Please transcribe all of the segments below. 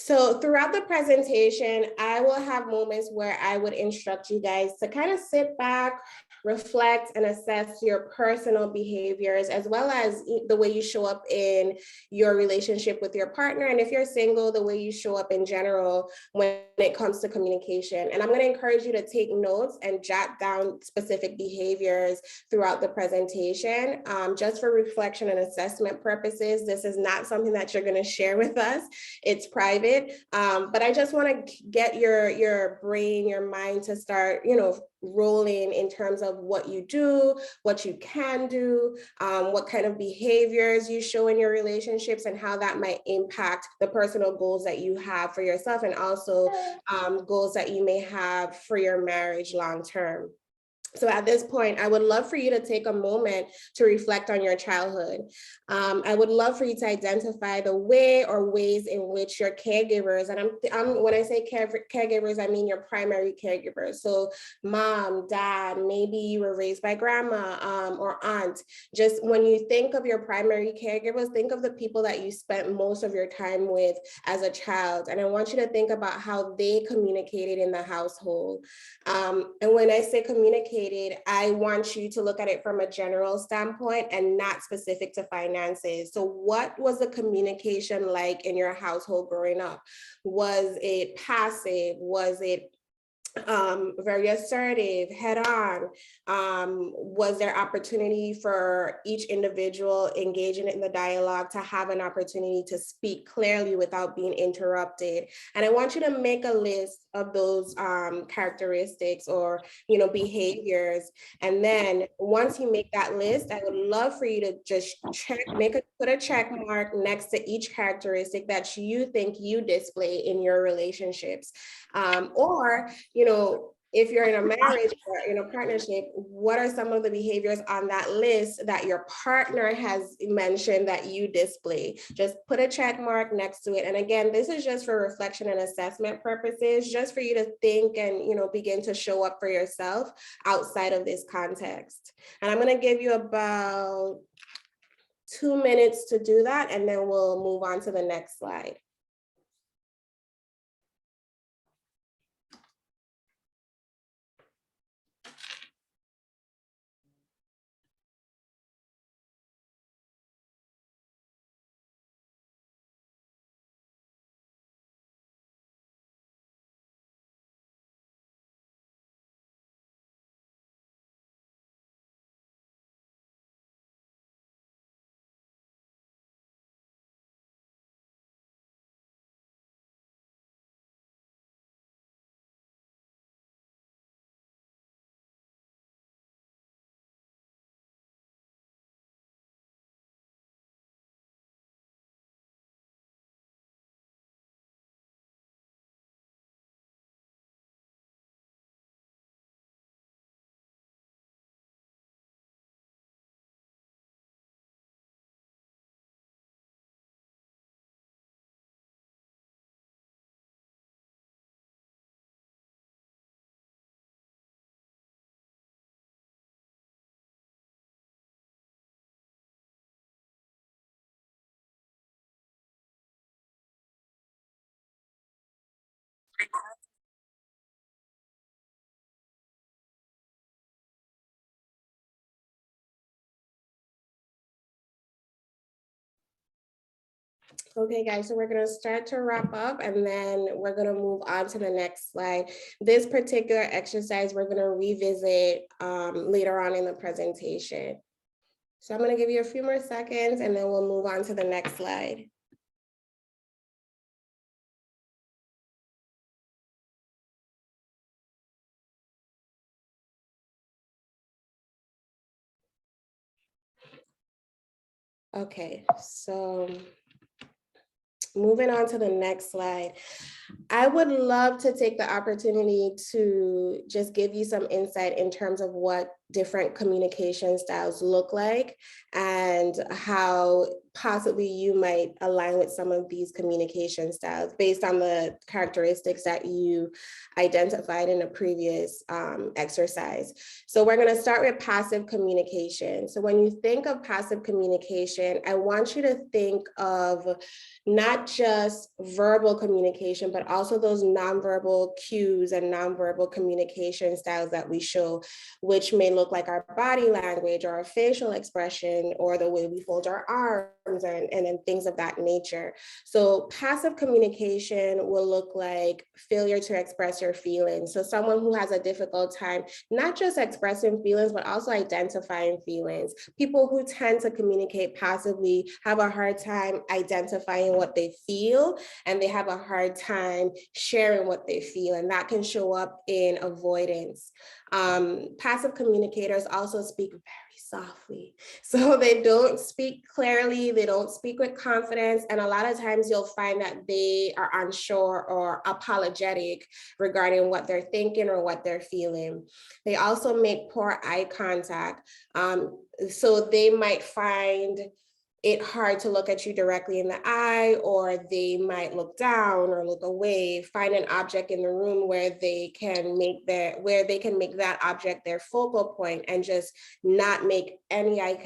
So throughout the presentation, I will have moments where I would instruct you guys to kind of sit back, reflect, and assess your personal behaviors, as well as the way you show up in your relationship with your partner. And if you're single, the way you show up in general when it comes to communication. And I'm going to encourage you to take notes and jot down specific behaviors throughout the presentation, just for reflection and assessment purposes. This is not something that you're going to share with us. It's private, but I just want to get your brain, your mind to start, rolling in terms of what you do, what you can do, what kind of behaviors you show in your relationships, and how that might impact the personal goals that you have for yourself, and also goals that you may have for your marriage long term. So at this point, I would love for you to take a moment to reflect on your childhood. I would love for you to identify the way or ways in which your caregivers, and when I say caregivers, I mean your primary caregivers. So mom, dad, maybe you were raised by grandma or aunt. Just when you think of your primary caregivers, think of the people that you spent most of your time with as a child. And I want you to think about how they communicated in the household. And when I say communicate, I want you to look at it from a general standpoint and not specific to finances. So what was the communication like in your household growing up? Was it passive? Was it very assertive, head on? Was there opportunity for each individual engaging in the dialogue to have an opportunity to speak clearly without being interrupted? And I want you to make a list of those characteristics or behaviors. And then once you make that list, I would love for you to just put a check mark next to each characteristic that you think you display in your relationships. Or if you're in a marriage or in a partnership, what are some of the behaviors on that list that your partner has mentioned that you display? Just put a check mark next to it. And again, this is just for reflection and assessment purposes, just for you to think and begin to show up for yourself outside of this context. And I'm going to give you about 2 minutes to do that, and then we'll move on to the next slide. Okay, guys, so we're going to start to wrap up, and then we're going to move on to the next slide. This particular exercise, we're going to revisit later on in the presentation. So I'm going to give you a few more seconds, and then we'll move on to the next slide. Okay, so moving on to the next slide. I would love to take the opportunity to just give you some insight in terms of what different communication styles look like and how possibly you might align with some of these communication styles based on the characteristics that you identified in a previous exercise. So we're going to start with passive communication. So when you think of passive communication, I want you to think of not just verbal communication, but also those nonverbal cues and nonverbal communication styles that we show, which may look like our body language or our facial expression or the way we fold our arms and things of that nature. So passive communication will look like failure to express your feelings. So someone who has a difficult time, not just expressing feelings, but also identifying feelings. People who tend to communicate passively have a hard time identifying what they feel, and they have a hard time sharing what they feel, and that can show up in avoidance. Passive communicators also speak very softly. So they don't speak clearly, they don't speak with confidence, and a lot of times you'll find that they are unsure or apologetic regarding what they're thinking or what they're feeling. They also make poor eye contact. So they might find it hard to look at you directly in the eye, or they might look down or look away, find an object in the room where they can make that object their focal point and just not make any eye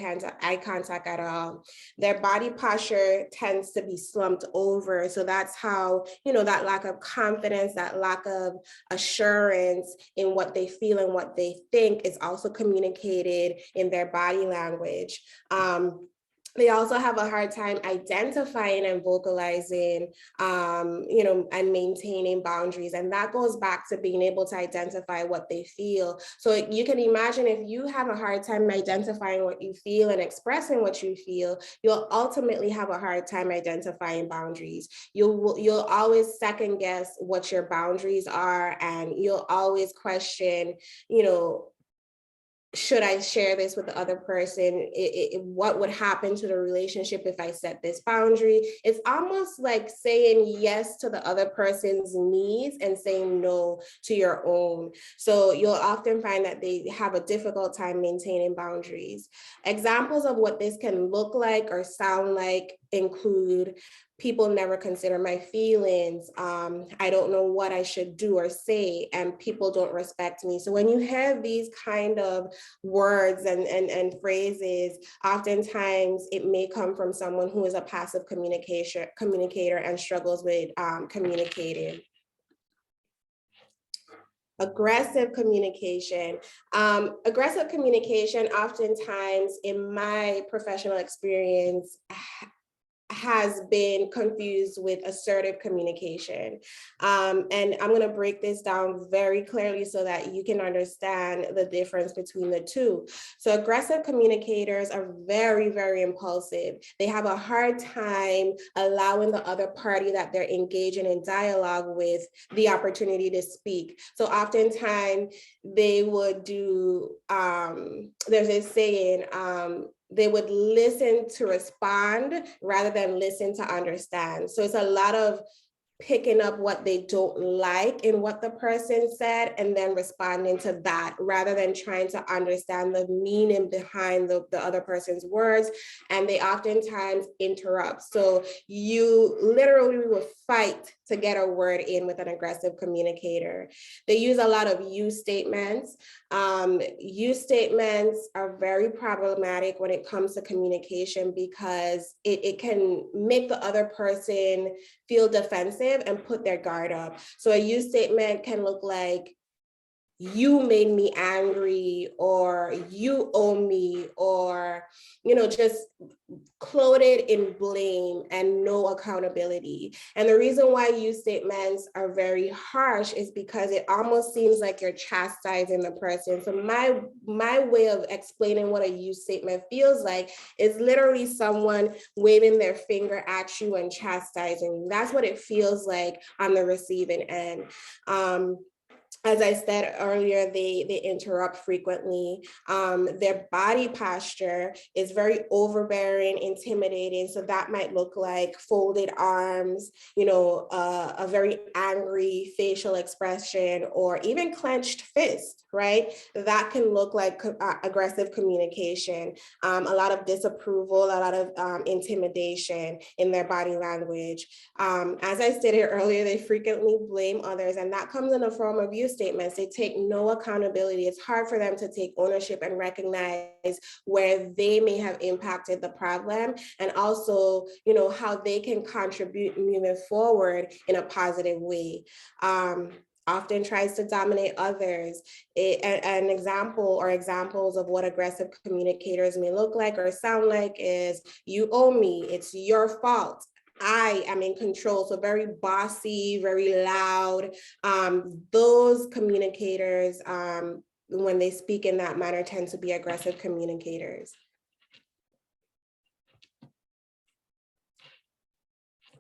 contact at all. Their body posture tends to be slumped over. So that's how, that lack of confidence, that lack of assurance in what they feel and what they think is also communicated in their body language. They also have a hard time identifying and vocalizing, and maintaining boundaries. And that goes back to being able to identify what they feel. So you can imagine if you have a hard time identifying what you feel and expressing what you feel, you'll ultimately have a hard time identifying boundaries. You'll always second guess what your boundaries are, and you'll always question, should I share this with the other person? What would happen to the relationship if I set this boundary? It's almost like saying yes to the other person's needs and saying no to your own. So you'll often find that they have a difficult time maintaining boundaries. Examples of what this can look like or sound like include: people never consider my feelings. I don't know what I should do or say, and people don't respect me. So when you have these kind of words and phrases, oftentimes it may come from someone who is a passive communicator and struggles with communicating. Aggressive communication. Aggressive communication, oftentimes in my professional experience, has been confused with assertive communication. And I'm going to break this down very clearly so that you can understand the difference between the two. So aggressive communicators are very, very impulsive. They have a hard time allowing the other party that they're engaging in dialogue with the opportunity to speak. So oftentimes they would do, there's this saying, they would listen to respond rather than listen to understand. So it's a lot of picking up what they don't like in what the person said and then responding to that rather than trying to understand the meaning behind the other person's words. And they oftentimes interrupt. So you literally will fight to get a word in with an aggressive communicator. They use a lot of you statements. You statements are very problematic when it comes to communication because it can make the other person feel defensive and put their guard up. So a you statement can look like, you made me angry, or you owe me, or, just clothed in blame and no accountability. And the reason why you statements are very harsh is because it almost seems like you're chastising the person. So my way of explaining what a you statement feels like is literally someone waving their finger at you and chastising you. That's what it feels like on the receiving end. As I said earlier, they interrupt frequently. Their body posture is very overbearing, intimidating. So that might look like folded arms, a very angry facial expression, or even clenched fist, right? That can look like aggressive communication, a lot of disapproval, a lot of intimidation in their body language. As I stated earlier, they frequently blame others, and that comes in the form of use statements. They take no accountability. It's hard for them to take ownership and recognize where they may have impacted the problem, and also, how they can contribute moving forward in a positive way. Often tries to dominate others. An example or examples of what aggressive communicators may look like or sound like is, you owe me, it's your fault, I am in control. So very bossy, very loud. Those communicators, when they speak in that manner, tend to be aggressive communicators.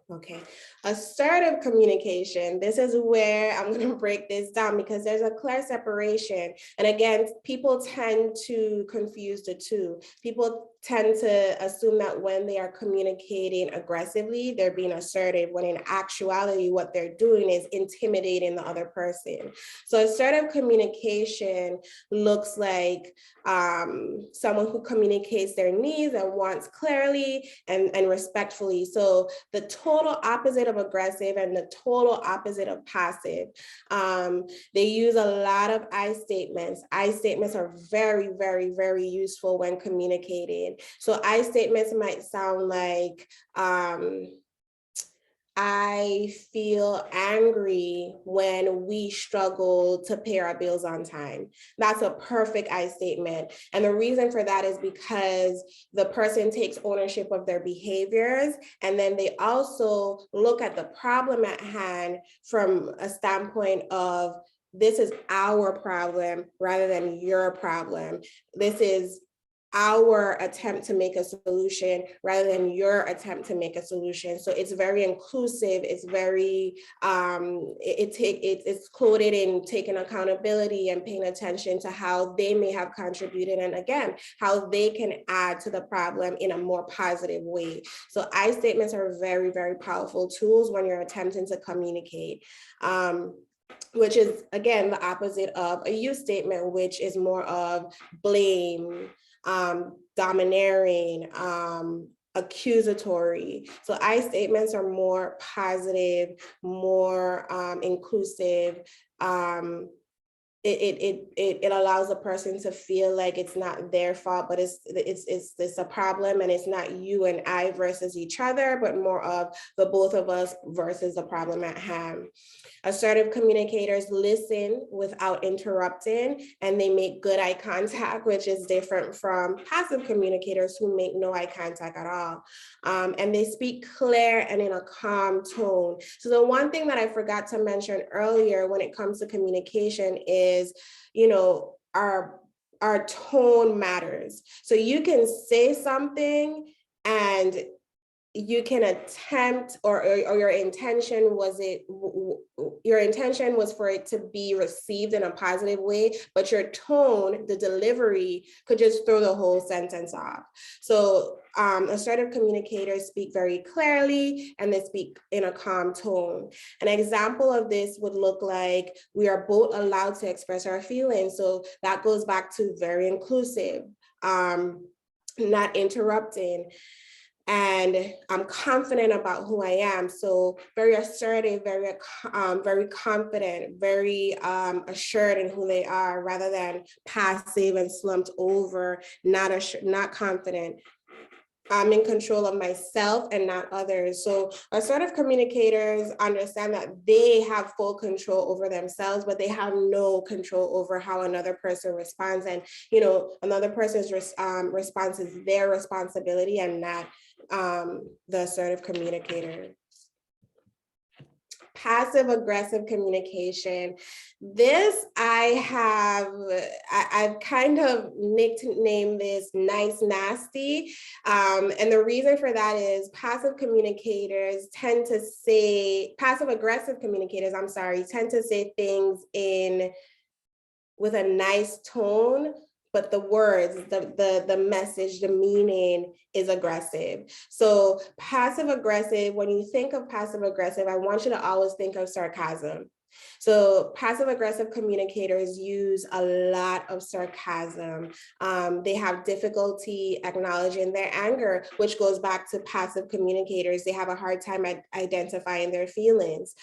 Okay, assertive communication. This is where I'm going to break this down because there's a clear separation. And again, people tend to confuse the two. People tend to assume that when they are communicating aggressively, they're being assertive, when in actuality, what they're doing is intimidating the other person. So assertive communication looks like someone who communicates their needs and wants clearly and respectfully. So the total opposite of aggressive and the total opposite of passive. They use a lot of I statements. I statements are very, very, very useful when communicating. So I statements might sound like, I feel angry when we struggle to pay our bills on time. That's a perfect I statement. And the reason for that is because the person takes ownership of their behaviors, and then they also look at the problem at hand from a standpoint of, this is our problem rather than your problem. This is our attempt to make a solution rather than your attempt to make a solution. So it's very inclusive. It's very, it's coded in taking accountability and paying attention to how they may have contributed. And again, how they can add to the problem in a more positive way. So I statements are very, very powerful tools when you're attempting to communicate. Which is, again, the opposite of a you statement, which is more of blame, domineering, accusatory. So I statements are more positive, more inclusive. It allows a person to feel like it's not their fault, but it's a problem, and it's not you and I versus each other, but more of the both of us versus the problem at hand. Assertive communicators listen without interrupting, and they make good eye contact, which is different from passive communicators who make no eye contact at all. And they speak clear and in a calm tone. So the one thing that I forgot to mention earlier when it comes to communication is, our tone matters. So you can say something and you can attempt, or your intention was for it to be received in a positive way, but your tone, the delivery, could just throw the whole sentence off. So assertive communicators speak very clearly, and they speak in a calm tone. An example of this would look like, we are both allowed to express our feelings. So that goes back to very inclusive, not interrupting. And I'm confident about who I am. So very assertive, very confident, very assured in who they are, rather than passive and slumped over, not confident. I'm in control of myself and not others. So assertive communicators understand that they have full control over themselves, but they have no control over how another person responds. And, another person's response is their responsibility and not the assertive communicator. passive aggressive communication. This I've kind of nicknamed this nice nasty. And the reason for that is passive aggressive communicators, I'm sorry, tend to say things with a nice tone, but the words, the message, the meaning is aggressive. So passive aggressive, when you think of passive aggressive, I want you to always think of sarcasm. So passive aggressive communicators use a lot of sarcasm. They have difficulty acknowledging their anger, which goes back to passive communicators. They have a hard time identifying their feelings.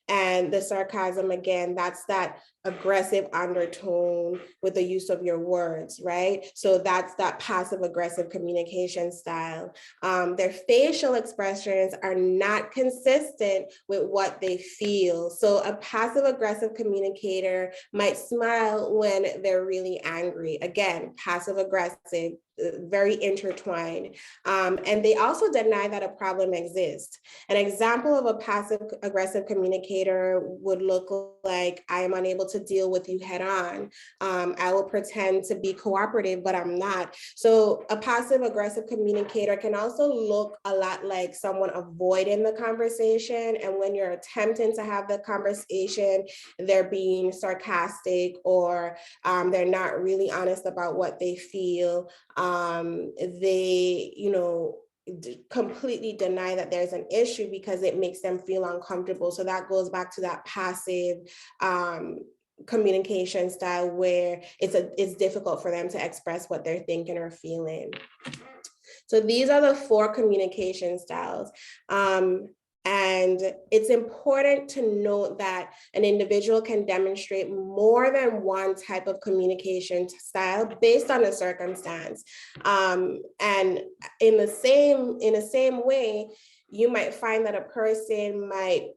And the sarcasm, again, that's that aggressive undertone with the use of your words, right? So that's that passive aggressive communication style. Their facial expressions are not consistent with what they feel. So a passive aggressive communicator might smile when they're really angry. Again, passive aggressive, very intertwined. And they also deny that a problem exists. An example of a passive aggressive communicator would look like, I am unable to deal with you head on. I will pretend to be cooperative, but I'm not. So a passive aggressive communicator can also look a lot like someone avoiding the conversation. And when you're attempting to have the conversation, they're being sarcastic, or they're not really honest about what they feel. They, completely deny that there's an issue because it makes them feel uncomfortable. So that goes back to that passive communication style where it's difficult for them to express what they're thinking or feeling. So these are the 4 communication styles. And it's important to note that an individual can demonstrate more than one type of communication style based on the circumstance. And in the same way, you might find that a person might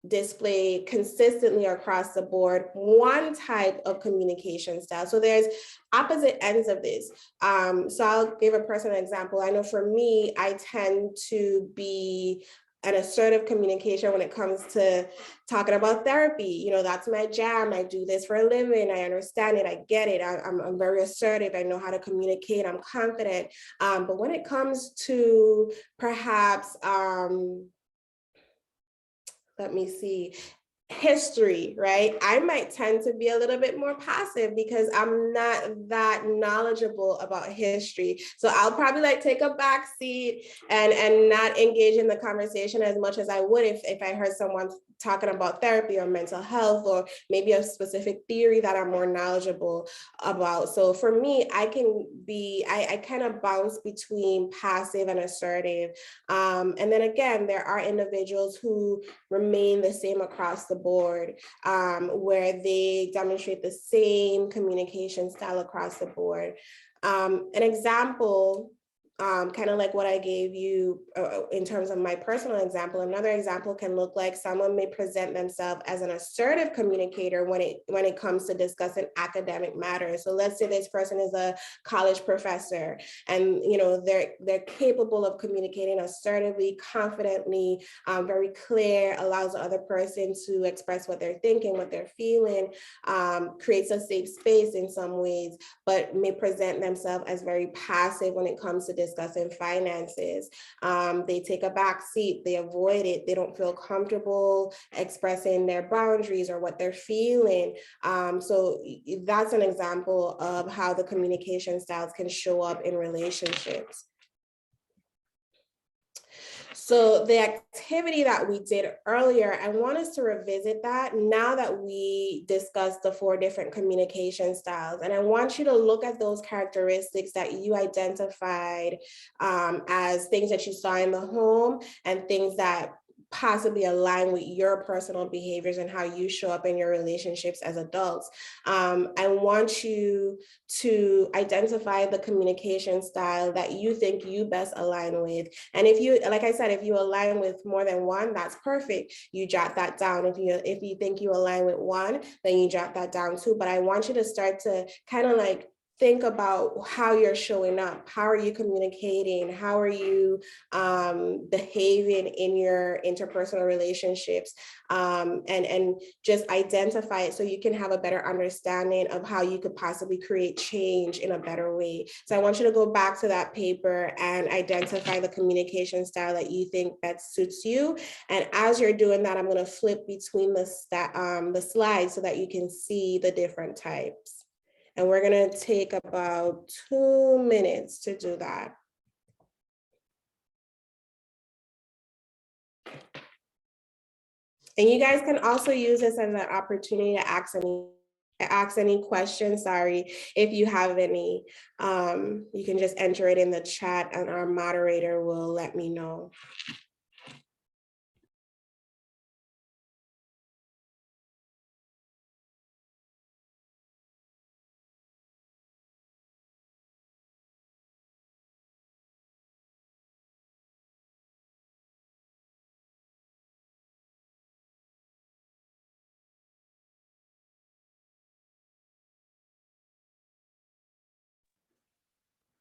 display consistently across the board one type of communication style. So there's opposite ends of this. So I'll give a personal example. I know for me, I tend to be an assertive communication when it comes to talking about therapy. That's my jam. I do this for a living. I understand it. I get it. I'm very assertive. I know how to communicate. I'm confident. But when it comes to perhaps, let me see, history, right? I might tend to be a little bit more passive because I'm not that knowledgeable about history. So I'll probably take a back seat and not engage in the conversation as much as I would if I heard someone talking about therapy or mental health, or maybe a specific theory that I'm more knowledgeable about. So for me, I kind of bounce between passive and assertive. And then again, there are individuals who remain the same across the board, where they demonstrate the same communication style across the board. An example, kind of like what I gave you in terms of my personal example, another example can look like someone may present themselves as an assertive communicator when it comes to discussing academic matters. So let's say this person is a college professor, and they're capable of communicating assertively, confidently, very clear, allows the other person to express what they're thinking, what they're feeling, creates a safe space in some ways, but may present themselves as very passive when it comes to discussing finances. They take a back seat, they avoid it, they don't feel comfortable expressing their boundaries or what they're feeling. So that's an example of how the communication styles can show up in relationships. So the activity that we did earlier, I want us to revisit that now that we discussed the 4 different communication styles. And I want you to look at those characteristics that you identified as things that you saw in the home and things that possibly align with your personal behaviors and how you show up in your relationships as adults. I want you to identify the communication style that you think you best align with. And if you, like I said, if you align with more than one, that's perfect. You jot that down. If you think you align with one, then you jot that down too. But I want you to start to kind of think about how you're showing up. How are you communicating? How are you behaving in your interpersonal relationships? And just identify it so you can have a better understanding of how you could possibly create change in a better way. So I want you to go back to that paper and identify the communication style that you think best suits you. And as you're doing that, I'm going to flip between the slides so that you can see the different types. And we're going to take about 2 minutes to do that. And you guys can also use this as an opportunity to ask any questions, sorry, if you have any. You can just enter it in the chat and our moderator will let me know.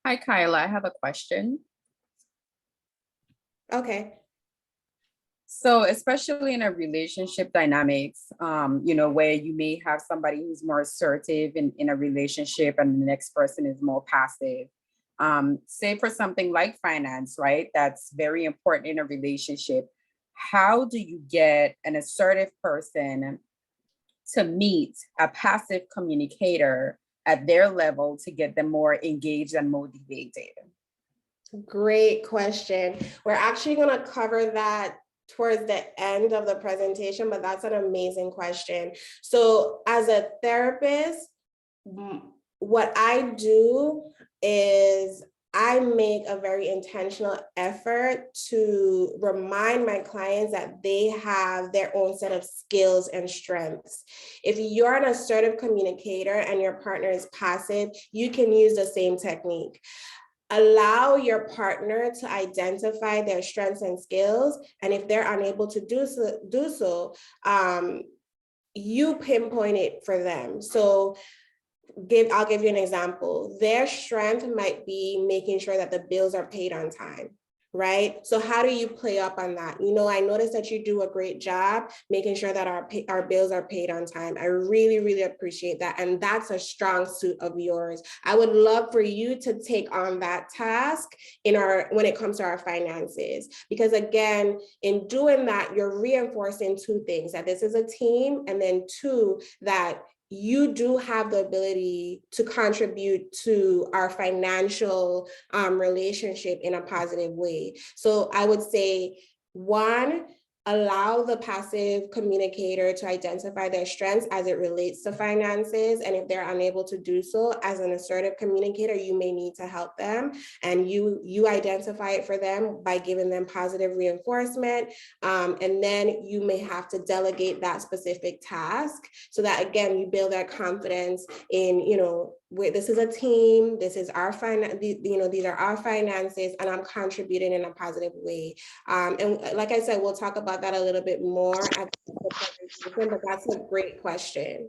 Hi, Kyla. I have a question. Okay. So especially in a relationship dynamics, where you may have somebody who's more assertive in a relationship and the next person is more passive. Say for something like finance, right? That's very important in a relationship. How do you get an assertive person to meet a passive communicator at their level to get them more engaged and motivated? Great question. We're actually going to cover that towards the end of the presentation, but that's an amazing question. So as a therapist, what I do is I make a very intentional effort to remind my clients that they have their own set of skills and strengths. If you're an assertive communicator and your partner is passive, you can use the same technique. Allow your partner to identify their strengths and skills. And if they're unable to do so, you pinpoint it for them. So I'll give you an example. Their strength might be making sure that the bills are paid on time, right? So how do you play up on that? I noticed that you do a great job making sure that our bills are paid on time. I really, really appreciate that. And that's a strong suit of yours. I would love for you to take on that task when it comes to our finances, because again, in doing that, you're reinforcing two things: that this is a team, and then two, that you do have the ability to contribute to our financial relationship in a positive way. So I would say, one, allow the passive communicator to identify their strengths as it relates to finances. And if they're unable to do so, as an assertive communicator, you may need to help them. And you identify it for them by giving them positive reinforcement. And then you may have to delegate that specific task so that, again, you build that confidence in, this is a team, this is our these are our finances, and I'm contributing in a positive way. And like I said, we'll talk about that a little bit more at the presentation, but that's a great question.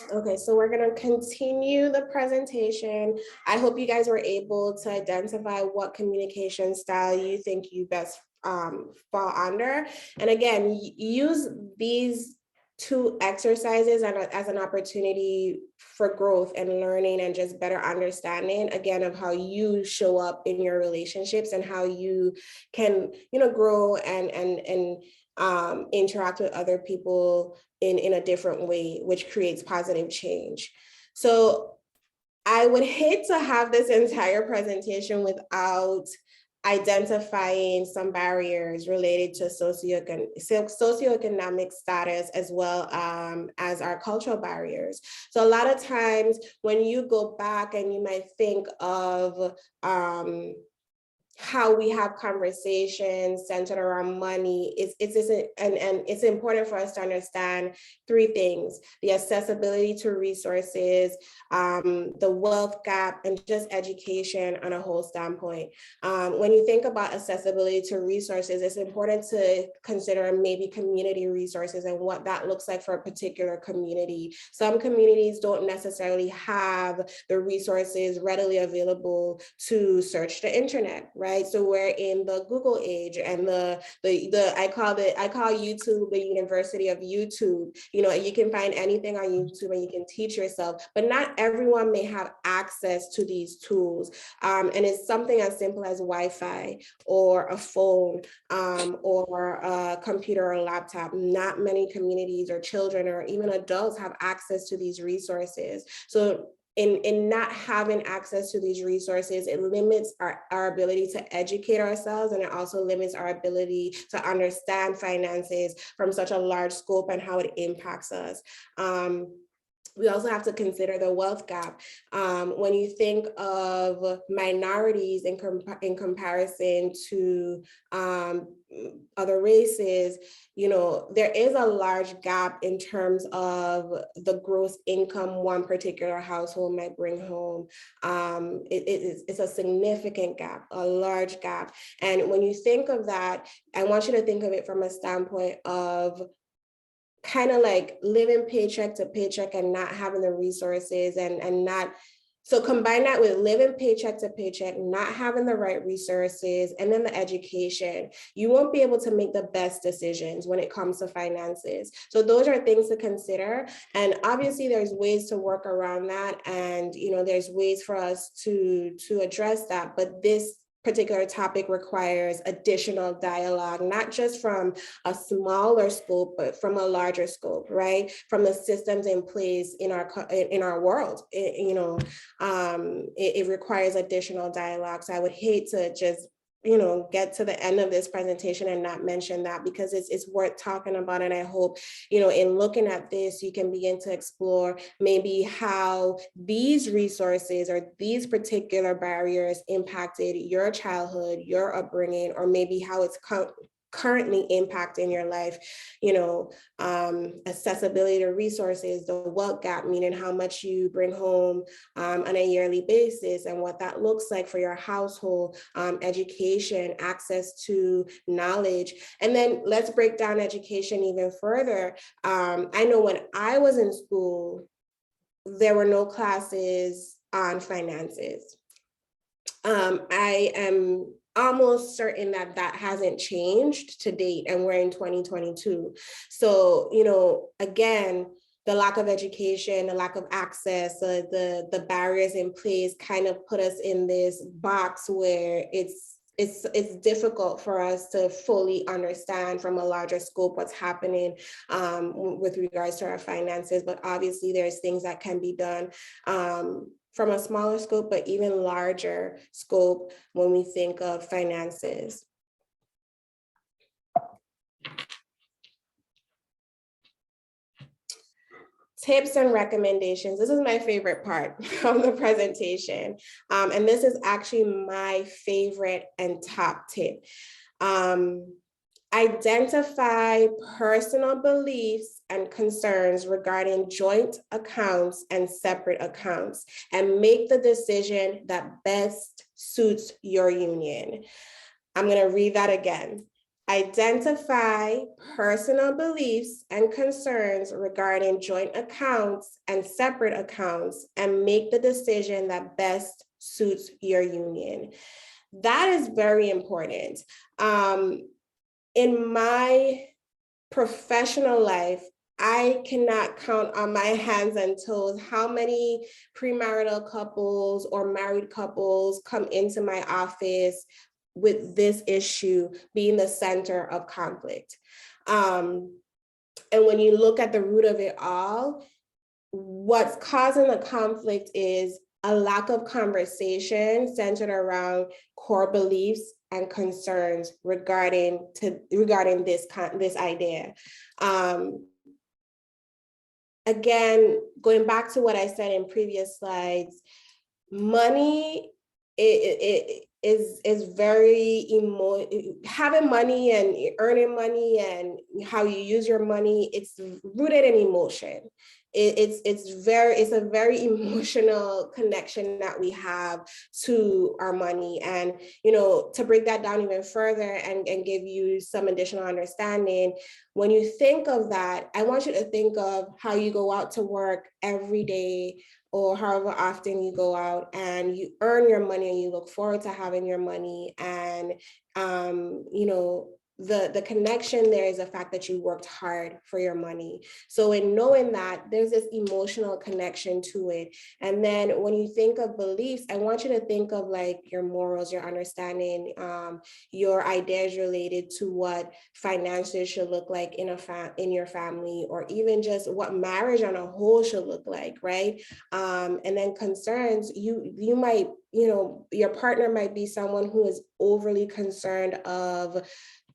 Okay, so we're going to continue the presentation. I hope you guys were able to identify what communication style you think you best fall under. And again, use these two exercises as an opportunity for growth and learning and just better understanding, again, of how you show up in your relationships and how you can, grow and interact with other people in a different way, which creates positive change. So I would hate to have this entire presentation without identifying some barriers related to socioeconomic status, as well as our cultural barriers. So a lot of times when you go back and you might think of how we have conversations centered around money, and it's important for us to understand three things: the accessibility to resources, the wealth gap, and just education on a whole standpoint. When you think about accessibility to resources, it's important to consider maybe community resources and what that looks like for a particular community. Some communities don't necessarily have the resources readily available to search the internet, right? So we're in the Google age, and I call YouTube the university of YouTube. You can find anything on YouTube and you can teach yourself, but not everyone may have access to these tools. And it's something as simple as Wi-Fi or a phone or a computer or a laptop. Not many communities or children or even adults have access to these resources. So in not having access to these resources, it limits our ability to educate ourselves, and it also limits our ability to understand finances from such a large scope and how it impacts us. We also have to consider the wealth gap. When you think of minorities in comparison to other races, there is a large gap in terms of the gross income one particular household might bring home. It's a significant gap, a large gap. And when you think of that, I want you to think of it from a standpoint of kind of like living paycheck to paycheck and not having the resources and not, so combine that with living paycheck to paycheck, not having the right resources, and then the education, you won't be able to make the best decisions when it comes to finances. So those are things to consider. And obviously there's ways to work around that. And, there's ways for us to address that. But this particular topic requires additional dialogue, not just from a smaller scope, but from a larger scope, right? From the systems in place in our world. It requires additional dialogue. So I would hate to just get to the end of this presentation and not mention that, because it's worth talking about. And I hope, in looking at this, you can begin to explore maybe how these resources or these particular barriers impacted your childhood, your upbringing, or maybe how it's currently impacting your life. Accessibility to resources, the wealth gap, meaning how much you bring home on a yearly basis and what that looks like for your household, education, access to knowledge. And then let's break down education even further. I know when I was in school, there were no classes on finances. I am almost certain that hasn't changed to date, and we're in 2022. So, again, the lack of education, the lack of access, the barriers in place kind of put us in this box where it's difficult for us to fully understand from a larger scope what's happening with regards to our finances. But obviously there's things that can be done from a smaller scope, but even larger scope when we think of finances. Tips and recommendations. This is my favorite part of the presentation. And this is actually my favorite and top tip. Identify personal beliefs and concerns regarding joint accounts and separate accounts, and make the decision that best suits your union. I'm going to read that again. Identify personal beliefs and concerns regarding joint accounts and separate accounts and make the decision that best suits your union. That is very important. In my professional life, I cannot count on my hands and toes how many premarital couples or married couples come into my office with this issue being the center of conflict. And when you look at the root of it all, what's causing the conflict is a lack of conversation centered around core beliefs and concerns regarding this idea. Again, going back to what I said in previous slides, money is very having money and earning money and how you use your money. It's rooted in emotion. It's a very emotional connection that we have to our money. And, you know, to break that down even further and give you some additional understanding, when you think of that, I want you to think of how you go out to work every day or however often you go out and you earn your money and you look forward to having your money. And, you know, the connection there is the fact that you worked hard for your money. So in knowing that, there's this emotional connection to it. And then when you think of beliefs, I want you to think of like your morals, your understanding, your ideas related to what finances should look like in your family, or even just what marriage on a whole should look like, right? And then concerns, you might, you know, your partner might be someone who is overly concerned of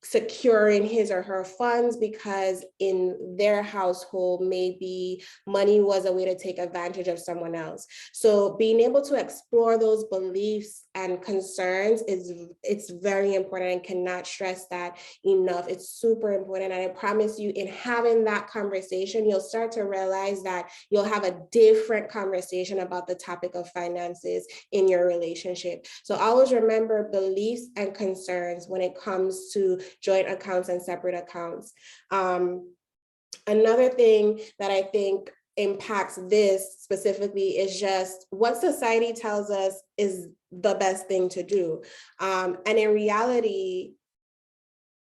securing his or her funds because in their household, maybe money was a way to take advantage of someone else. So being able to explore those beliefs and concerns it's very important. I cannot stress that enough. It's super important. And I promise you, in having that conversation, you'll start to realize that you'll have a different conversation about the topic of finances in your relationship. So always remember beliefs and concerns when it comes to joint accounts and separate accounts. Another thing that I think impacts this specifically is just what society tells us is the best thing to do. And in reality,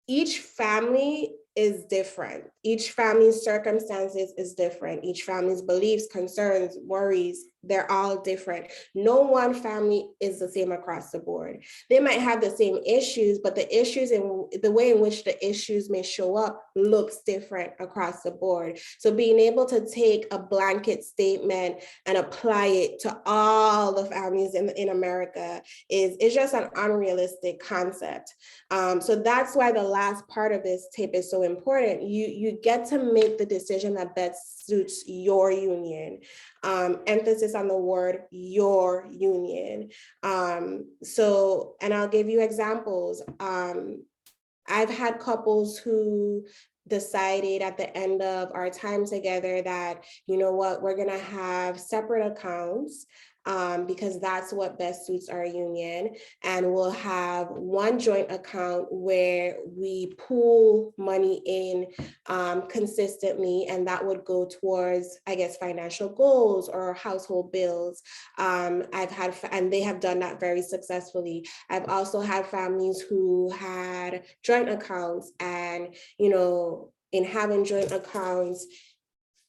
each family is different. Each family's circumstances is different. Each family's beliefs, concerns, worries, they're all different. No one family is the same across the board. They might have the same issues, but the issues and the way in which the issues may show up looks different across the board. So being able to take a blanket statement and apply it to all the families in America is just an unrealistic concept. So that's why the last part of this tip is so important. You get to make the decision that best suits your union. Emphasis on the word your union. So, and I'll give you examples. I've had couples who decided at the end of our time together that, you know what, we're gonna have separate accounts because that's what best suits our union. And we'll have one joint account where we pool money in consistently, and that would go towards, I guess, financial goals or household bills. I've had, and they have done that very successfully. I've also had families who had joint accounts, and, you know, in having joint accounts,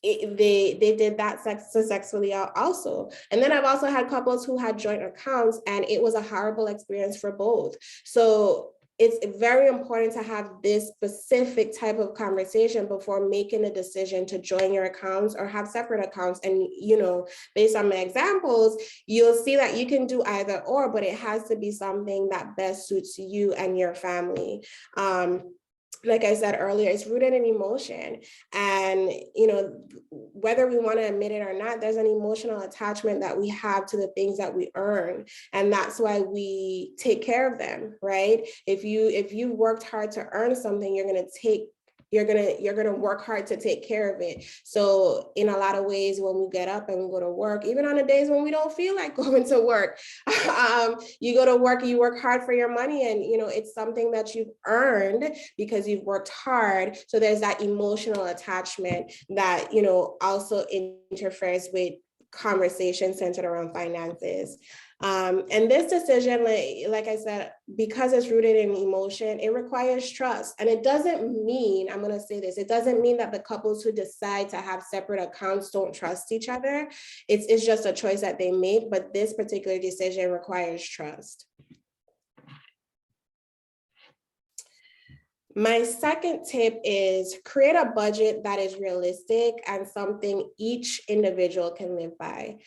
they did that successfully also. And then I've also had couples who had joint accounts and it was a horrible experience for both. So it's very important to have this specific type of conversation before making a decision to join your accounts or have separate accounts. And, you know, based on my examples, you'll see that you can do either or, but it has to be something that best suits you and your family. Like I said earlier, it's rooted in emotion. And, you know, whether we want to admit it or not, there's an emotional attachment that we have to the things that we earn. And that's why we take care of them, right? If you worked hard to earn something, you're going to take you're gonna work hard to take care of it. So in a lot of ways, when we get up and we go to work, even on the days when we don't feel like going to work, you go to work and you work hard for your money, and it's something that you've earned because you've worked hard. So there's that emotional attachment that also interferes with conversation centered around finances. And this decision, like I said, because it's rooted in emotion, it requires trust. And it doesn't mean, I'm going to say this, it doesn't mean that the couples who decide to have separate accounts don't trust each other. It's just a choice that they make, but this particular decision requires trust. My second tip is create a budget that is realistic and something each individual can live by.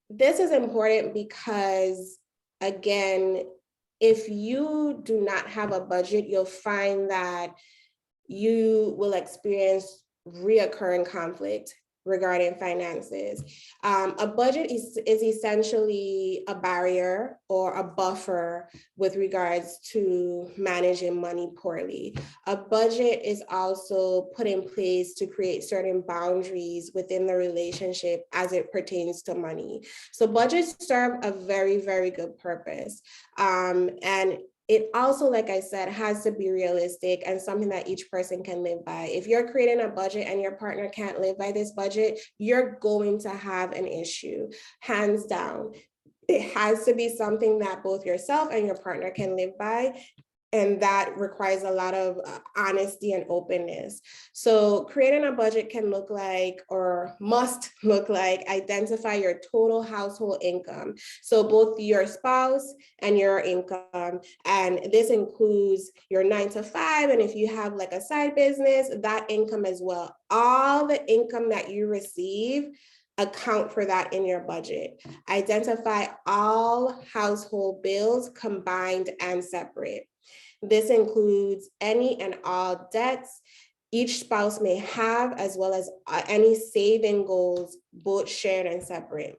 This is important because, again, if you do not have a budget, you'll find that you will experience reoccurring conflict regarding finances. A budget is essentially a barrier or a buffer with regards to managing money poorly. A budget is also put in place to create certain boundaries within the relationship as it pertains to money. So budgets serve a very, very good purpose. And it also, like I said, has to be realistic and something that each person can live by. If you're creating a budget and your partner can't live by this budget, you're going to have an issue, hands down. It has to be something that both yourself and your partner can live by. And that requires a lot of honesty and openness. So creating a budget can look like, or must look like, identify your total household income. So both your spouse and your income. And this includes your 9 to 5. And if you have like a side business, that income as well. All the income that you receive, account for that in your budget. Identify all household bills, combined and separate. This includes any and all debts each spouse may have, as well as any saving goals, both shared and separate.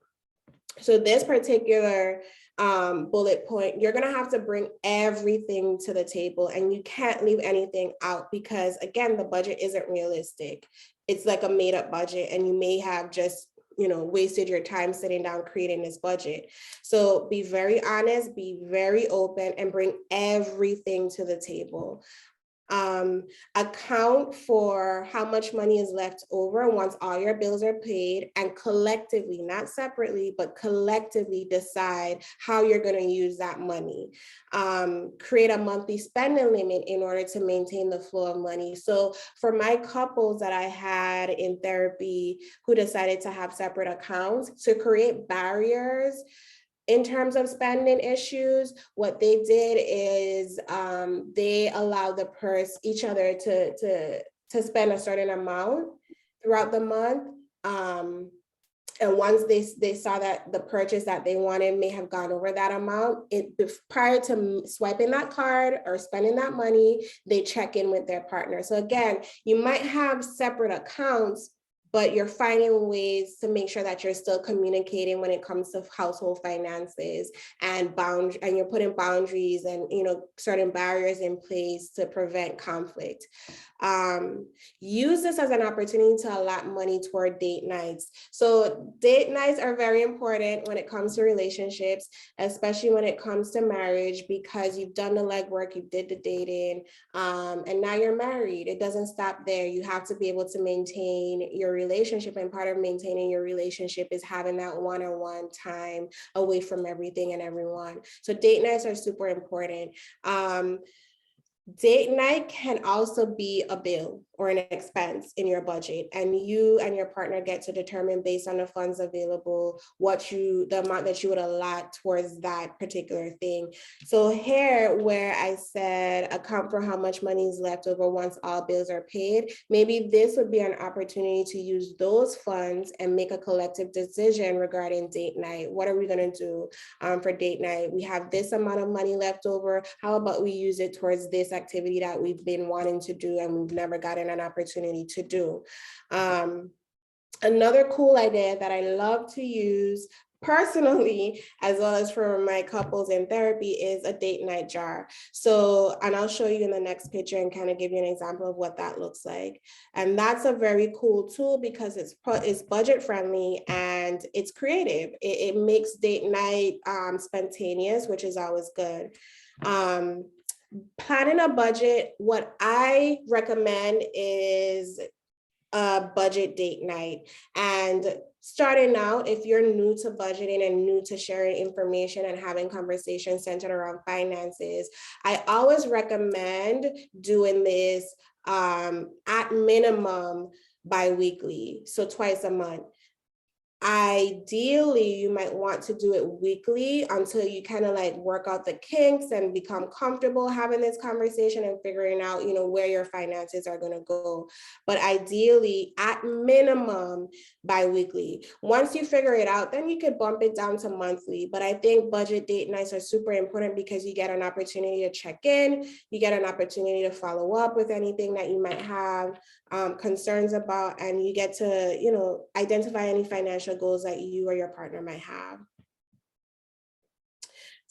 So this particular bullet point, you're gonna have to bring everything to the table, and you can't leave anything out because, again, the budget isn't realistic. It's like a made up budget, and you may have just wasted your time sitting down creating this budget. So be very honest, be very open, and bring everything to the table. Account for how much money is left over once all your bills are paid, and collectively, not separately, but collectively decide how you're going to use that money. Create a monthly spending limit in order to maintain the flow of money. So for my couples that I had in therapy who decided to have separate accounts, to create barriers in terms of spending issues, what they did is they allowed each other to spend a certain amount throughout the month. And once they saw that the purchase that they wanted may have gone over that amount, prior to swiping that card or spending that money, they check in with their partner. So again, you might have separate accounts, but you're finding ways to make sure that you're still communicating when it comes to household finances and you're putting boundaries and certain barriers in place to prevent conflict. Use this as an opportunity to allot money toward date nights. So date nights are very important when it comes to relationships, especially when it comes to marriage, because you've done the legwork, you did the dating, and now you're married. It doesn't stop there. You have to be able to maintain your relationship, and part of maintaining your relationship is having that one-on-one time away from everything and everyone. So date nights are super important. Date night can also be a bill or an expense in your budget, and you and your partner get to determine, based on the funds available, the amount that you would allot towards that particular thing. So here, where I said account for how much money is left over once all bills are paid, maybe this would be an opportunity to use those funds and make a collective decision regarding date night. What are we going to do for date night? We have this amount of money left over. How about we use it towards this activity that we've been wanting to do and we've never gotten an opportunity to do? Another cool idea that I love to use personally, as well as for my couples in therapy, is a date night jar. So, and I'll show you in the next picture and kind of give you an example of what that looks like. And that's a very cool tool because it's budget friendly and it's creative. It makes date night spontaneous, which is always good. Planning a budget, what I recommend is a budget date night. And starting out, if you're new to budgeting and new to sharing information and having conversations centered around finances, I always recommend doing this at minimum bi-weekly, so twice a month. Ideally, you might want to do it weekly until you kind of like work out the kinks and become comfortable having this conversation and figuring out, where your finances are going to go. But ideally, at minimum, bi-weekly. Once you figure it out, then you could bump it down to monthly. But I think budget date nights are super important because you get an opportunity to check in, you get an opportunity to follow up with anything that you might have concerns about, and you get to, identify any financial goals that you or your partner might have.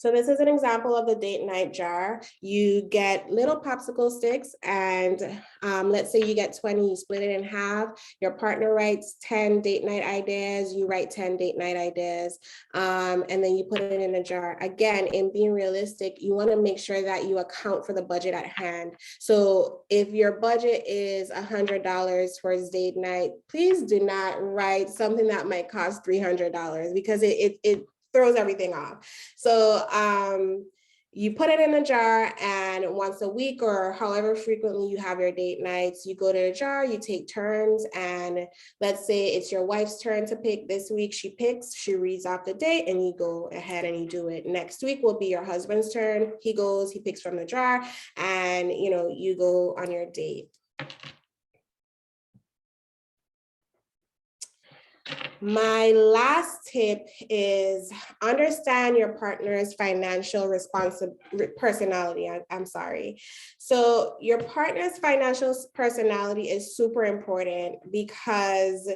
So this is an example of the date night jar. You get little popsicle sticks, and let's say you get 20, you split it in half. Your partner writes 10 date night ideas, you write 10 date night ideas, and then you put it in a jar. Again, in being realistic, you want to make sure that you account for the budget at hand. So if your budget is $100 for date night, please do not write something that might cost $300 because it throws everything off. So you put it in a jar, and once a week or however frequently you have your date nights, you go to the jar, you take turns, and let's say it's your wife's turn to pick this week. She picks, she reads off the date, and you go ahead and you do it. Next week will be your husband's turn. He goes, he picks from the jar, and you go on your date. My last tip is understand your partner's financial personality. I'm sorry. So your partner's financial personality is super important because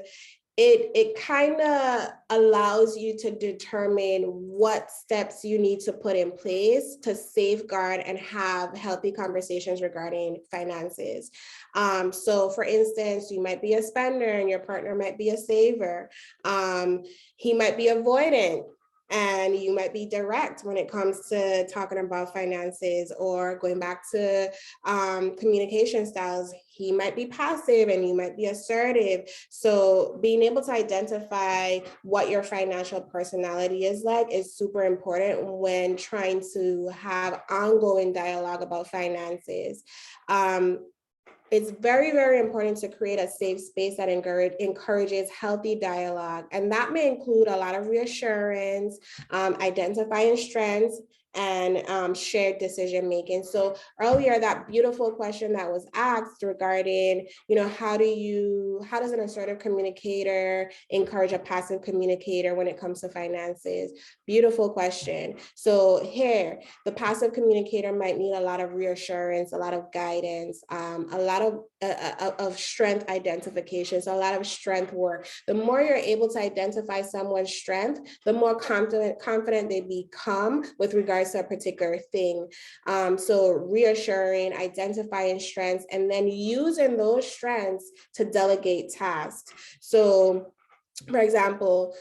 it kind of allows you to determine what steps you need to put in place to safeguard and have healthy conversations regarding finances. So for instance, you might be a spender and your partner might be a saver. He might be avoidant and you might be direct when it comes to talking about finances, or going back to communication styles. He might be passive and you might be assertive. So being able to identify what your financial personality is like is super important when trying to have ongoing dialogue about finances. It's very, very important to create a safe space that encourages healthy dialogue. And that may include a lot of reassurance, identifying strengths, and shared decision making. So earlier, that beautiful question that was asked regarding, how does an assertive communicator encourage a passive communicator when it comes to finances? Beautiful question. So here, the passive communicator might need a lot of reassurance, a lot of guidance, a lot of strength identification, so a lot of strength work. The more you're able to identify someone's strength, the more confident they become with regards to a particular thing. So reassuring, identifying strengths, and then using those strengths to delegate tasks. So for example,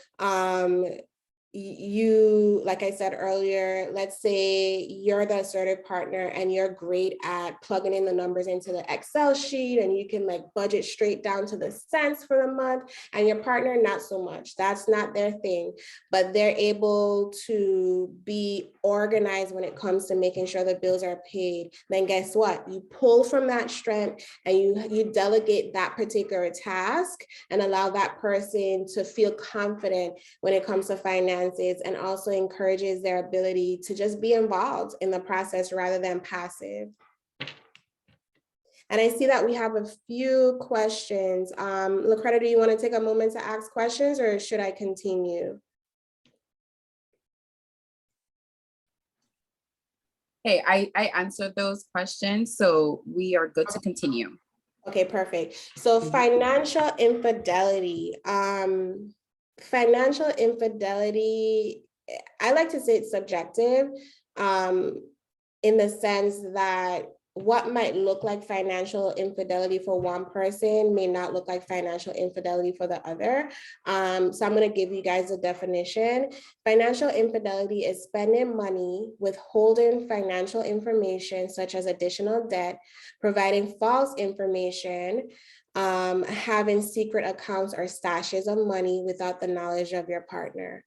like I said earlier, let's say you're the assertive partner and you're great at plugging in the numbers into the Excel sheet, and you can like budget straight down to the cents for the month, and your partner, not so much. That's not their thing, but they're able to be organized when it comes to making sure the bills are paid. Then guess what? You pull from that strength and you delegate that particular task and allow that person to feel confident when it comes to finance, and also encourages their ability to just be involved in the process rather than passive. And I see that we have a few questions. Lucreta, do you want to take a moment to ask questions, or should I continue? Hey, I answered those questions, so we are good to continue. Okay, perfect. So financial infidelity. financial infidelity, I like to say it's subjective, in the sense that what might look like financial infidelity for one person may not look like financial infidelity for the other. So I'm going to give you guys a definition. Financial infidelity is spending money, withholding financial information such as additional debt, providing false information, having secret accounts or stashes of money without the knowledge of your partner.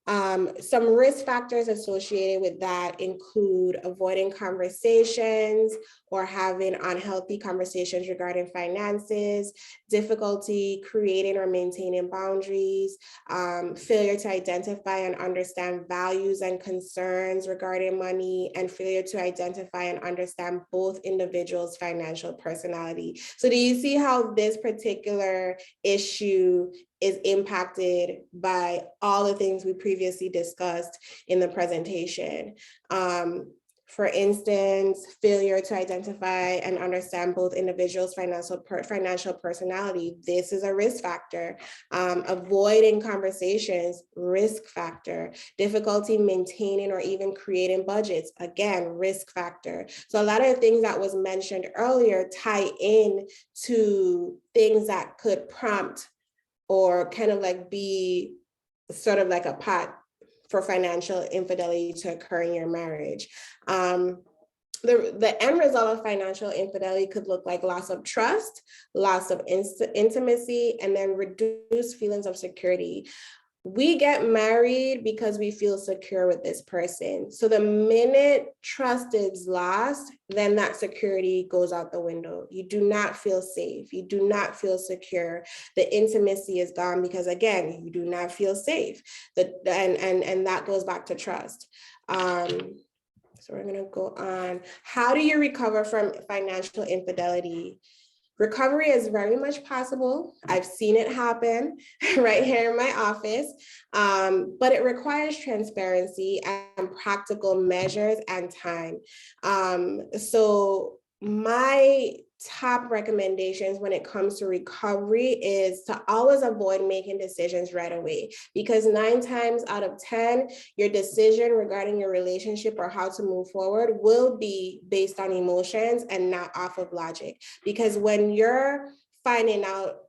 Some risk factors associated with that include avoiding conversations or having unhealthy conversations regarding finances, difficulty creating or maintaining boundaries, failure to identify and understand values and concerns regarding money, and failure to identify and understand both individuals' financial personality. So do you see how this particular issue is impacted by all the things we previously discussed in the presentation? For instance, failure to identify and understand both individuals' financial personality. This is a risk factor. Avoiding conversations, risk factor. Difficulty maintaining or even creating budgets, again, risk factor. So a lot of the things that was mentioned earlier tie in to things that could prompt or kind of like be sort of like a pot for financial infidelity to occur in your marriage. The end result of financial infidelity could look like loss of trust, loss of intimacy, and then reduced feelings of security. We get married because we feel secure with this person. So the minute trust is lost, then that security goes out the window. You do not feel safe. You do not feel secure. The intimacy is gone because, again, you do not feel safe. And that goes back to trust. So we're going to go on. How do you recover from financial infidelity? Recovery is very much possible. I've seen it happen right here in my office, but it requires transparency and practical measures and time. So my top recommendations when it comes to recovery is to always avoid making decisions right away, because 9 times out of 10, your decision regarding your relationship or how to move forward will be based on emotions and not off of logic. Because when you're finding out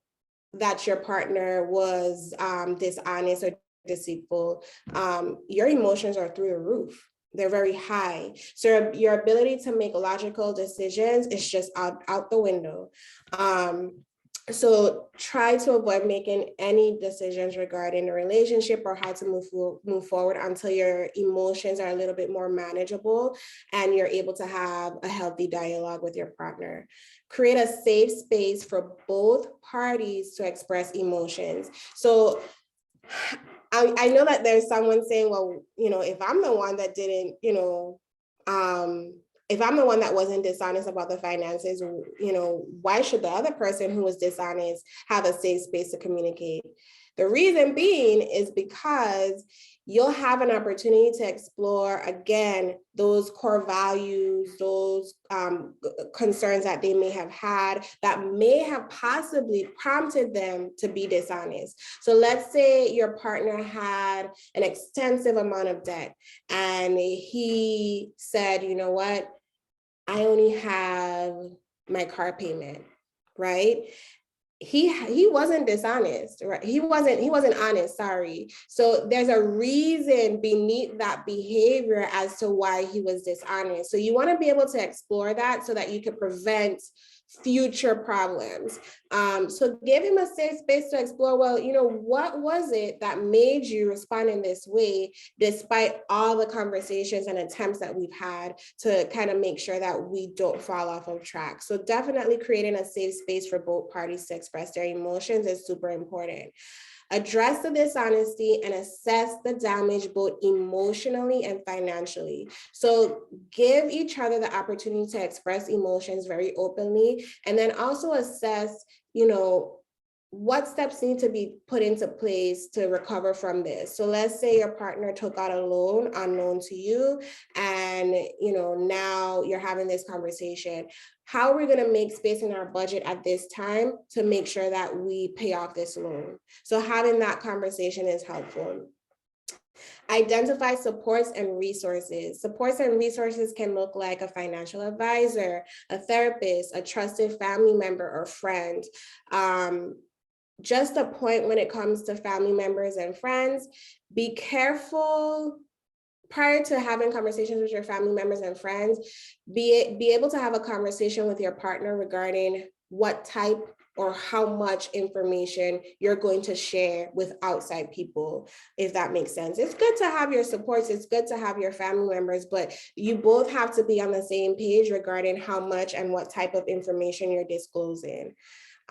that your partner was dishonest or deceitful, your emotions are through the roof. They're very high. So your ability to make logical decisions is just out the window. So try to avoid making any decisions regarding a relationship or how to move forward until your emotions are a little bit more manageable and you're able to have a healthy dialogue with your partner. Create a safe space for both parties to express emotions. So I know that there's someone saying, well, if I'm the one that didn't, if I'm the one that wasn't dishonest about the finances, why should the other person who was dishonest have a safe space to communicate? The reason being is because you'll have an opportunity to explore, again, those core values, those concerns that they may have had that may have possibly prompted them to be dishonest. So let's say your partner had an extensive amount of debt and he said, you know what, I only have my car payment, right? He wasn't dishonest, right? He wasn't honest, sorry. So there's a reason beneath that behavior as to why he was dishonest. So you want to be able to explore that so that you can prevent future problems. So give him a safe space to explore, well, what was it that made you respond in this way, despite all the conversations and attempts that we've had to kind of make sure that we don't fall off of track. So definitely creating a safe space for both parties to express their emotions is super important. Address the dishonesty and assess the damage both emotionally and financially. So give each other the opportunity to express emotions very openly, and then also assess, what steps need to be put into place to recover from this? So let's say your partner took out a loan unknown to you, and now you're having this conversation. How are we going to make space in our budget at this time to make sure that we pay off this loan? So having that conversation is helpful. Identify supports and resources. Supports and resources can look like a financial advisor, a therapist, a trusted family member or friend. Just a point when it comes to family members and friends, be careful prior to having conversations with your family members and friends, be able to have a conversation with your partner regarding what type or how much information you're going to share with outside people, if that makes sense. It's good to have your supports, it's good to have your family members, but you both have to be on the same page regarding how much and what type of information you're disclosing.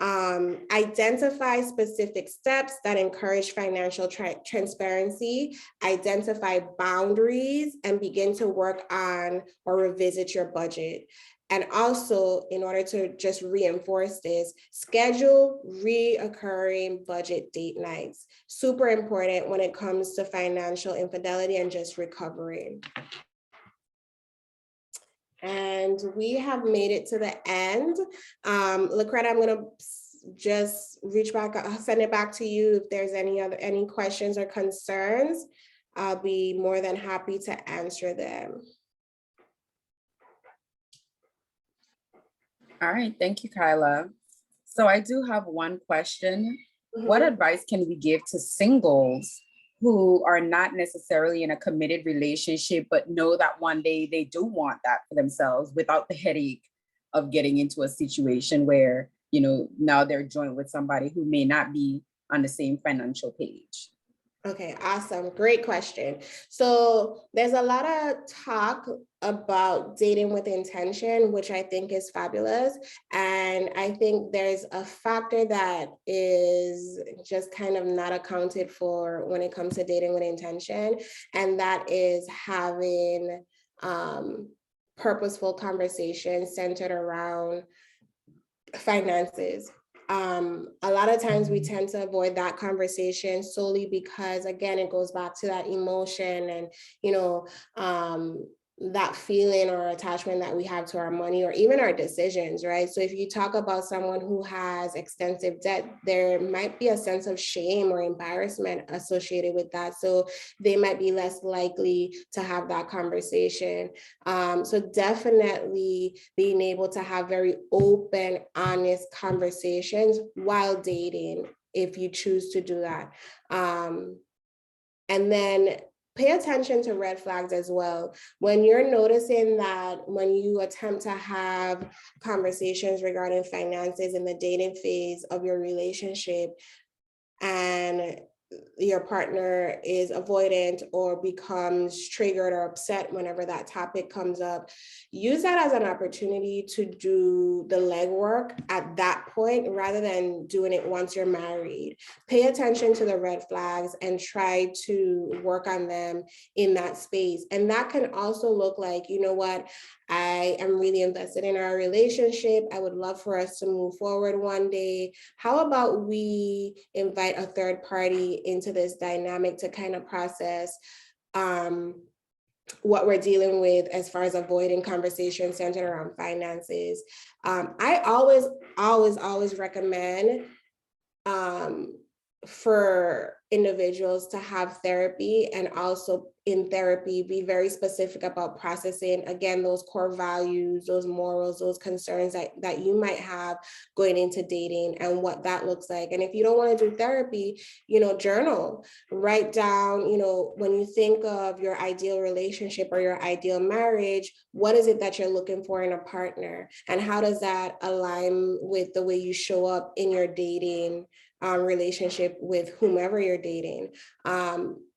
Identify specific steps that encourage financial transparency, identify boundaries, and begin to work on or revisit your budget. And also, in order to just reinforce this, schedule reoccurring budget date nights. Super important when it comes to financial infidelity and just recovering. And we have made it to the end. Lucreta, I'm gonna just reach back, I'll send it back to you if there's any questions or concerns. I'll be more than happy to answer them. All right, thank you, Kyla. So I do have one question. Mm-hmm. What advice can we give to singles who are not necessarily in a committed relationship, but know that one day they do want that for themselves without the headache of getting into a situation where, now they're joined with somebody who may not be on the same financial page? Okay, awesome. Great question. So there's a lot of talk about dating with intention, which I think is fabulous. And I think there's a factor that is just kind of not accounted for when it comes to dating with intention. And that is having purposeful conversations centered around finances. A lot of times we tend to avoid that conversation solely because, again, it goes back to that emotion and, that feeling or attachment that we have to our money or even our decisions, right? So if you talk about someone who has extensive debt, there might be a sense of shame or embarrassment associated with that. So they might be less likely to have that conversation. So definitely being able to have very open, honest conversations while dating, if you choose to do that. And then pay attention to red flags as well. When you're noticing that when you attempt to have conversations regarding finances in the dating phase of your relationship and your partner is avoidant or becomes triggered or upset whenever that topic comes up, use that as an opportunity to do the legwork at that point rather than doing it once you're married. Pay attention to the red flags and try to work on them in that space. And that can also look like, you know what, I am really invested in our relationship. I would love for us to move forward one day. How about we invite a third party into this dynamic to kind of process what we're dealing with as far as avoiding conversations centered around finances. I always recommend for individuals to have therapy, and also in therapy be very specific about processing, again, those core values, those morals, those concerns that you might have going into dating and what that looks like. And if you don't want to do therapy, journal, write down, when you think of your ideal relationship or your ideal marriage, what is it that you're looking for in a partner, and how does that align with the way you show up in your dating relationship with whomever you're dating.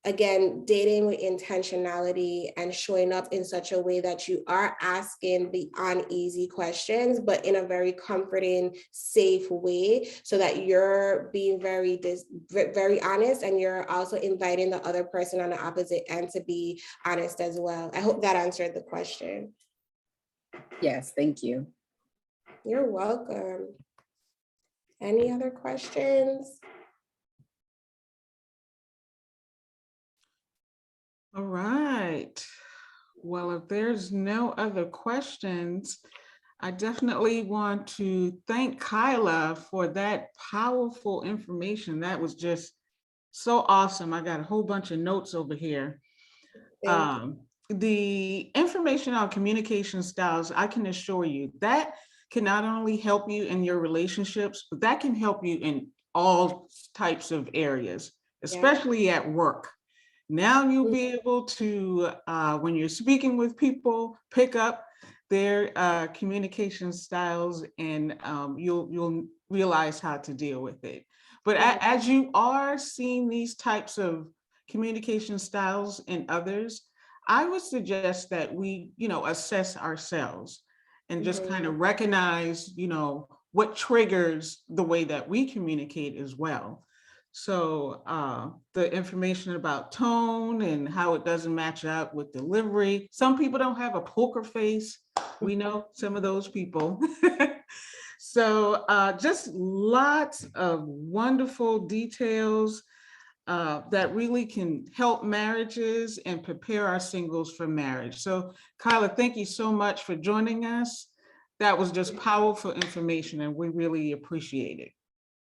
Again, dating with intentionality and showing up in such a way that you are asking the uneasy questions, but in a very comforting, safe way, so that you're being very honest, and you're also inviting the other person on the opposite end to be honest as well. I hope that answered the question. Yes, thank you. You're welcome. Any other questions? All right. Well, if there's no other questions, I definitely want to thank Kyla for that powerful information. That was just so awesome. I got a whole bunch of notes over here. Thank you. The information on communication styles, I can assure you that can not only help you in your relationships, but that can help you in all types of areas, especially at work. Now you'll be able to, when you're speaking with people, pick up their communication styles, and you'll realize how to deal with it. But as you are seeing these types of communication styles in others, I would suggest that we, assess ourselves and just kind of recognize, what triggers the way that we communicate as well. So the information about tone and how it doesn't match up with delivery. Some people don't have a poker face. We know some of those people. So just lots of wonderful details that really can help marriages and prepare our singles for marriage. So Kyla, thank you so much for joining us. That was just powerful information, and we really appreciate it.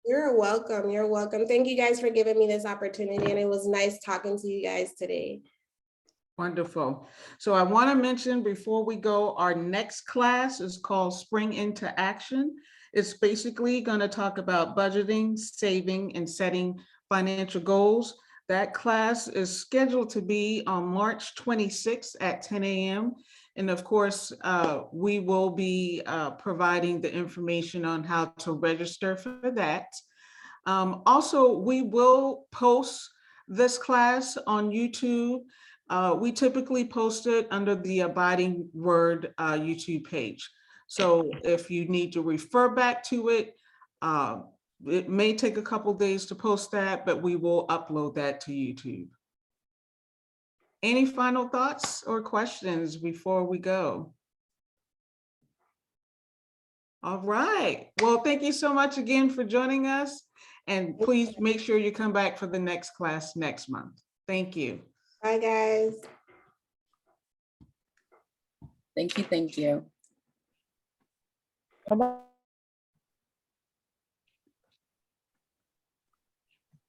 You're welcome. You're welcome. Thank you guys for giving me this opportunity, and it was nice talking to you guys today. Wonderful. So I want to mention before we go, our next class is called Spring into Action. It's basically going to talk about budgeting, saving, and setting financial goals. That class is scheduled to be on March 26th at 10 a.m. And of course, we will be providing the information on how to register for that. Also, we will post this class on YouTube. We typically post it under the Abiding Word YouTube page. So if you need to refer back to it, it may take a couple days to post that, but we will upload that to YouTube. Any final thoughts or questions before we go? All right. Well, thank you so much again for joining us. And please make sure you come back for the next class next month. Thank you. Bye, guys. Thank you. Thank you. Bye-bye.